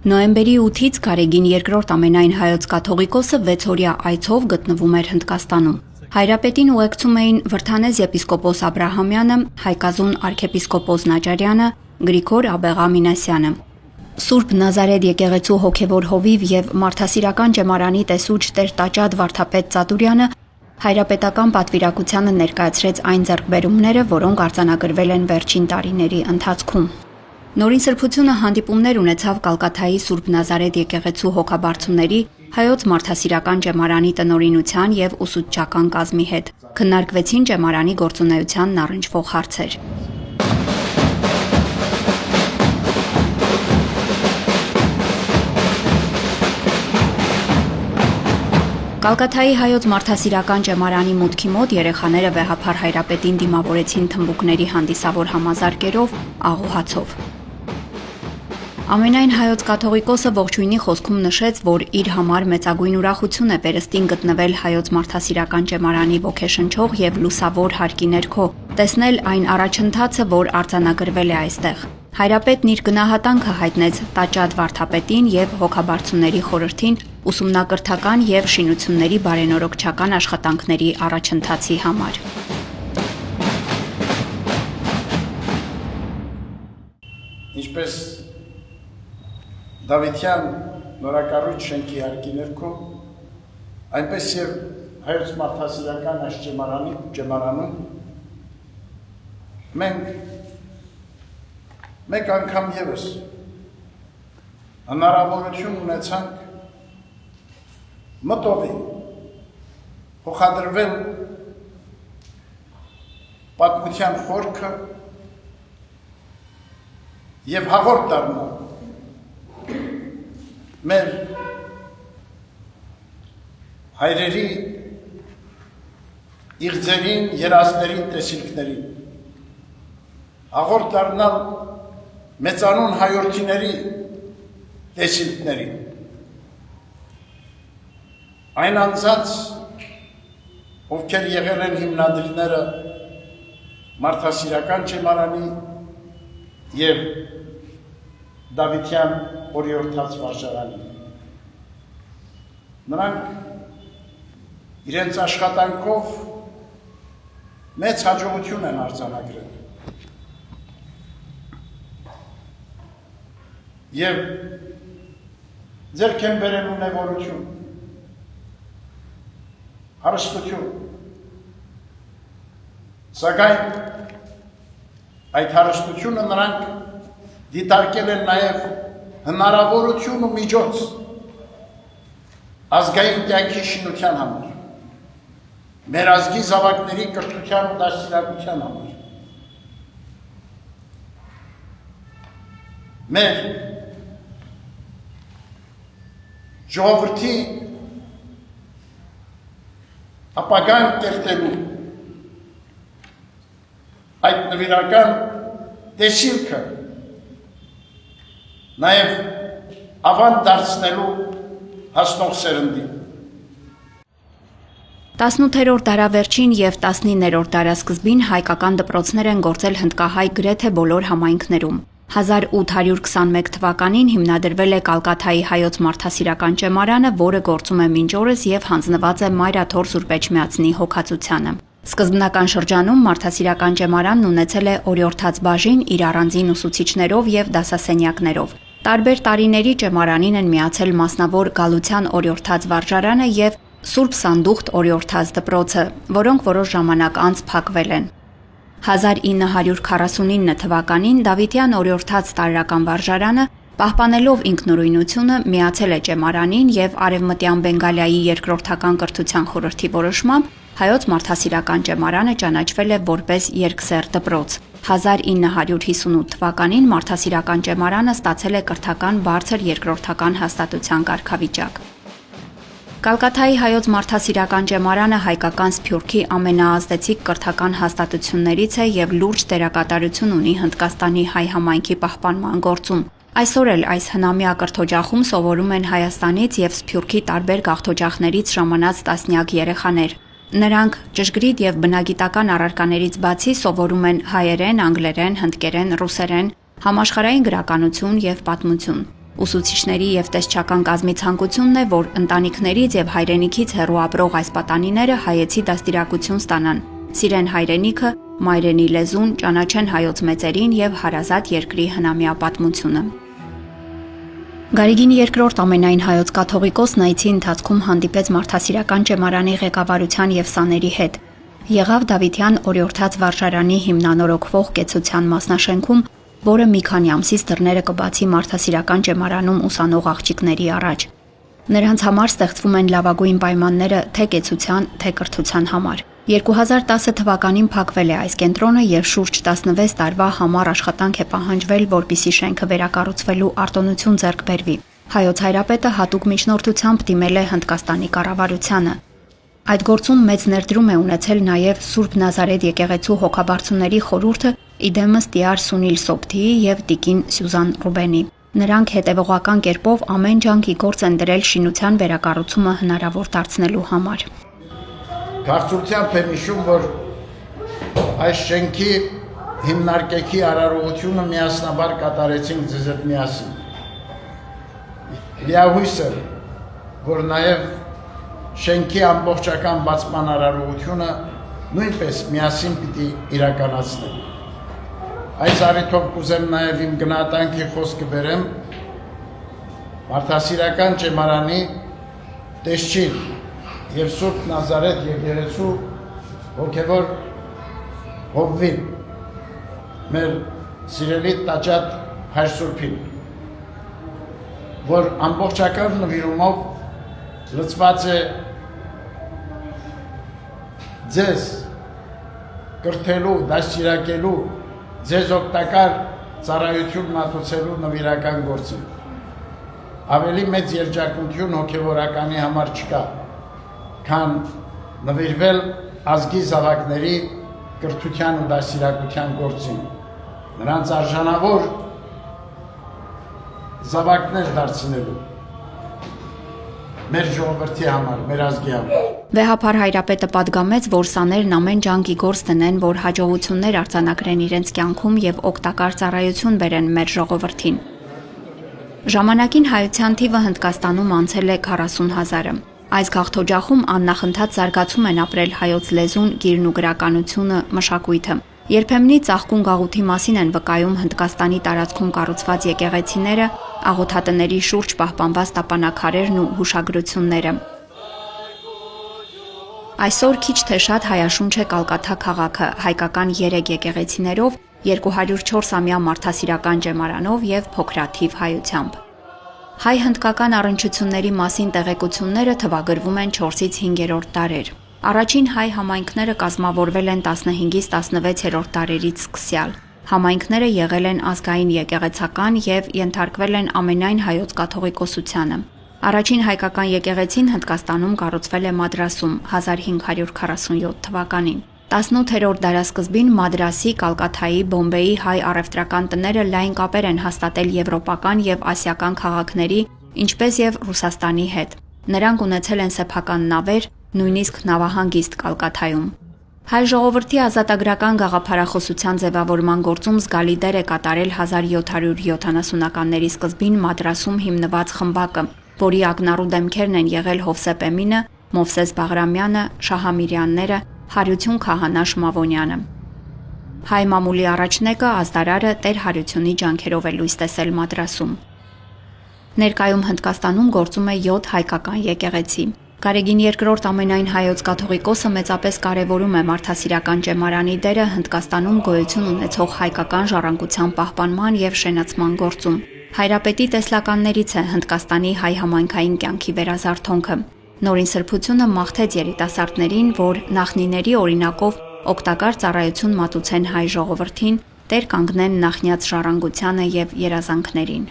Նոյեմբերի 8-ից Գարեգին II ամենայն հայոց կաթողիկոսը 6-օրյա այցով գտնվում էր Հնդկաստանում։ Հայրապետին ուղեկցում էին Վրթանեզ եպիսկոպոս Աբրահամյանը, Հայկազուն արքեպիսկոպոս Նաջարյանը, Գրիգոր Աբեղա Մինասյանը։ Սուրբ Նազարեթ եկեղեցու հոգևոր հովիվ եւ մարդասիրական ջեմարանի տեսուչ Տեր Տաճադ վարդապետ Ծատուրյանը հայրապետական պատվիրակությանը ներկայացրեց այն ձեռքբերումները, որոնք արձանագրվել են վերջին տարիների ընթացքում։ Նորին սրբությունը հանդիպումներ ունեցավ Կալկաթայի Սուրբ Նազարեթ եկեղեցու հոգաբարձուների, հայոց մարդասիրական ջեմարանի տնօրինության եւ ուսուցչական կազմի հետ։ Քննարկվեցին ջեմարանի գործունեությանն առնչվող հարցեր։ Կալկաթայի հայոց մարդասիրական ջեմարանի մուտքի մոտ երեխաները վեհափառ հայրապետին դիմավորեցին թմբուկների հանդիսավոր համազարկերով, աղոհացով։ Ամենայն հայոց կաթողիկոսը ողջույնի խոսքում նշեց, որ իր համար մեծագույն ուրախություն է վերստին գտնվել հայոց մարդասիրական ջեմարանի ոգեշնչող եւ լուսավոր հարկի ներքո, տեսնել այն առաջընթացը, որ արձանագրվել է այստեղ։ Հայրապետն իր գնահատանքը հայտնեց Տաճադ վարդապետին եւ հոգաբարձուների խորհրդին ուսումնակրթական եւ շինությունների բարենորոգչական աշխատանքների առաջընթացի համար։ Ինչպես Դավիթյան նորակառույց շենքի հարկի ներքո, այնպես եւ հայոց մարդասիրական այս ջեմարանում մենք մեկ անգամ եւս հնարավորություն ունեցանք մտովի փոխադրվել պատմության խորքը եւ հաղորդ դառնալ մեր հայրերի իղձերին, երազներին, տեսիլքներին, հաղորդ դառնալ մեծանուն հայորդիների տեսիլքներին, այն անձանց, ովքեր եղել են հիմնադրիչները մարդասիրական ջեմարանի եւ Դավիթյան օրիորդաց վարժարանի։ Նրանք իրենց աշխատանքով մեծ հաջողություն են արձանագրել եւ ձեռք են բերել ունևորություն, հարստություն, սակայն այդ հարստությունը նրանք դիտարկել են նաեւ հնարավորություն ու միջոց ազգային կյանքի շինության համար, մեր ազգի զավակների կրթության ու դաստիարակության համար, մեր ժողովրդի ապագան կերտելու այդ նվիրական տեսիլքը նաև ավանդ դարձնելու հասնող սերնդի։ 18-րդ դարավերջին եւ 19-րդ դարասկզբին հայկական դպրոցներ են գործել հնդկահայ գրեթե բոլոր համայնքներում։ 1821 թվականին հիմնադրվել է Կալկաթայի հայոց մարդասիրական ջեմարանը, որը գործում է մինչ օրս եւ հանձնված է Մայրաթոր Սուրբ Էջմիածնի հոգացությանը։ Սկզբնական շրջանում մարդասիրական ջեմարանն ունեցել է օրիորդաց բաժին իր առանձին ուսուցիչներով եւ դասասենյակներով։ Տարբեր տարիների ջեմարանին են միացել մասնավոր Գալության օրիորդաց վարժարանը եւ Սուրբ Սանդուղթ օրիորդաց դպրոցը, որոնք որոշ ժամանակ անց փակվել են։ 1949 թվականին Դավիթյան օրիորդաց տարրական վարժարանը, պահպանելով ինքնուրույնությունը, միացել է ջեմարանին եւ Արևմտյան Բենգալիայի երկրորդական կրթության խորհրդի որոշմամբ հայոց մարդասիրական ջեմարանը ճանաչվել է որպես երկսեռ դպրոց։ 1958 թվականին մարդասիրական ջեմարանը ստացել է կրթական բարձր երկրորդական հաստատության կարգավիճակ։ Կալկաթայի հայոց մարդասիրական ջեմարանը հայկական Սփյուռքի ամենաազդեցիկ կրթական հաստատություններից է եւ լուրջ դերակատարություն ունի Հնդկաստանի հայ համայնքի պահպանման գործում։ Այսօր էլ այս հնամյա կրթօջախում սովորում են Հայաստանից եւ Սփյուռքի տարբեր գաղթօջախներից ժամանած տասնյակ երեխաներ։ Նրանք ճշգրիտ եւ բնագիտական առարկաներից բացի սովորում են հայերեն, անգլերեն, հնդկերեն, ռուսերեն, համաշխարհային գրականություն եւ պատմություն։ Ուսուցիչների եւ տեսչական կազմի ցանկությունն է, որ ընտանիքներից եւ հայրենիքից հեռու ապրող այս պատանիները հայեցի դաստիարակություն ստանան, սիրեն հայրենիքը, մայրենի լեզուն, ճանաչեն հայոց մեծերին եւ հարազատ երկրի հնամյա պատմությունը։ Գարիգին II ամենայն հայոց կաթողիկոսն այցի ընթացքում հանդիպեց մարդասիրական ճեմարանի ղեկավարության եւ սաների հետ։ Եղավ Դավիթյան օրիորդաց վարժարանի հիմնանորոգվող կեցության մասնաշենքում, որը մի քանի ամսից դռները կբացի մարդասիրական ճեմարանում ուսանող աղջիկների առաջ։ Նրանց համար ստեղծվում են լավագույն պայմանները թե կեցության, թե կրթության համար։ 2010 թվականին փակվել է այս կենտրոնը եւ շուրջ 16 տարվա համար աշխատանք է պահանջվել, որպիսի շենքը վերակառուցվելու արտոնություն ձեռք բերվի։ Հայոց հայրապետը հատուկ միջնորդությամբ դիմել է Հնդկաստանի կառավարությանը։ Այդ գործում մեծ ներդրում է ունեցել նաև Սուրբ Նազարեթ եկեղեցու հոգաբարձուների խորհուրդը, իդեմս Տիար Սունիլ Սոբթիի եւ Տիկին Սյուզան Ռուբենի։ Նրանք հետևողական կերպով ամեն ջանքի գործ են դրել շինության վերակառուցումը հնարավոր դարձնելու համար։ Կարծությամբ եմ հիշում, որ այս շենքի հիմնարկեքի արարողությունը միասնաբար կատարեցինք ձեզ հետ միասին։ Լիահույս եմ, որ նաև շենքի ամբողջական բացման արարողությունը նույնպես միասին պիտի իրականացնենք։ Այս առիթով կուզեմ նաև իմ գնահատանքի խոսքը բերեմ մարդասիրական ճեմարանի տեսչին եւ Սուրբ Նազարեթ եկեղեցու հոգևոր հովվին, մեր սիրելի տաճատ Հայր Սուրբին, որ ամբողջական նվիրումով լցված է ձեզ կրթելու, դաստիարակելու, ձեզ օգտակար ծառայություն մատուցելու նվիրական գործին։ Ավելի մեծ երջանկություն հոգևորականի համար չկա, քան նվիրվել ազգի զավակների կրթության ու դաստիարակության գործին, նրանց արժանավոր զավակներ դարձնելու մեր ժողովրդի համար, մեր ազգի համար։ Վեհափար հայրապետը պատգամեց, որ սաներն ամեն ջանքի գործ դնեն, որ հաջողություններ արձանագրեն իրենց կյանքում եւ օգտակար ծառայություն բերեն մեր ժողովրդին։ Ժամանակին հայության թիվը Հնդկաստանում անցել է 40,000-ը։ Այս գաղթօջախում աննախընթաց զարգացում են ապրել հայոց լեզուն, գիրն ու գրականությունը, մշակույթը։ Երբեմնի ծաղկուն գաղութի մասին են վկայում Հնդկաստանի տարածքում կառուցված եկեղեցիները, աղոթատների շուրջ պահպանված տապանակարերն ու հուշագրությունները։ Այսօր քիչ թե շատ հայաշունչ է Կալկաթա քաղաքը հայկական 3 եկեղեցիներով, 204-ամյա մարդասիրական ճեմարանով եւ փոքրաթիվ հայությամբ։ Հայ-հնդկական առնչությունների մասին տեղեկությունները թվագրվում են 4-ից 5-րդ դարեր։ Առաջին հայ համայնքները կազմավորվել են 15-ից 16-րդ դարերից սկսյալ։ Համայնքները եղել են ազգային եկեղեցական եւ ենթարկվել են ամենայն հայոց կաթողիկոսությանը։ Առաջին հայկական եկեղեցին Հնդկաստանում կառուցվել է Մադրասում 1547 թվականին։ 18-րդ դարասկզբին Մադրասի, Կալկաթայի, Բոմբեի հայ առևտրական տները լայն կապեր են հաստատել եվրոպական եւ ասիական քաղաքների, ինչպես եւ Ռուսաստանի հետ։ Նրանք ունեցել են սեփական նավեր, նույնիսկ նավահանգիստ Կալկաթայում։ Հայ ժողովրդի ազատագրական գաղափարախոսության ձևավորման գործում զգալի դեր է կատարել 1770-ականների սկզբին Մադրասում հիմնված խմբակը, որի ակնառու դեմքերն են եղել Հովսեփ Էմինը, Մովսես Բաղրամյանը, Շահամիրյանները, Հարություն Քահանա Շմավոնյանը։ Հայ մամուլի առաջնեկը ազդարարը Տեր Հարությունի ջանքերով է լույս տեսել Մադրասում։ Ներկայում Հնդկաստանում գործում է 7 հայկական եկեղեցի։ Գարեգին II ամենայն հայոց կաթողիկոսը մեծապես կարևորում է մարդասիրական ճեմարանի դերը Հնդկաստանում գոյություն ունեցող հայկական ժառանգության պահպանման եւ շենացման գործում։ Հայրապետի տեսլականներից է Հնդկաստանի հայ համայնքային կյանքի վերազարթոնքը։ Նորին սրբությունը մաղթեց երիտասարդներին, որ նախնիների օրինակով օգտակար ծառայություն մատուցեն հայ ժողովրդին, տեր կանգնեն նախնյաց ժառանգությանը եւ երազանքներին։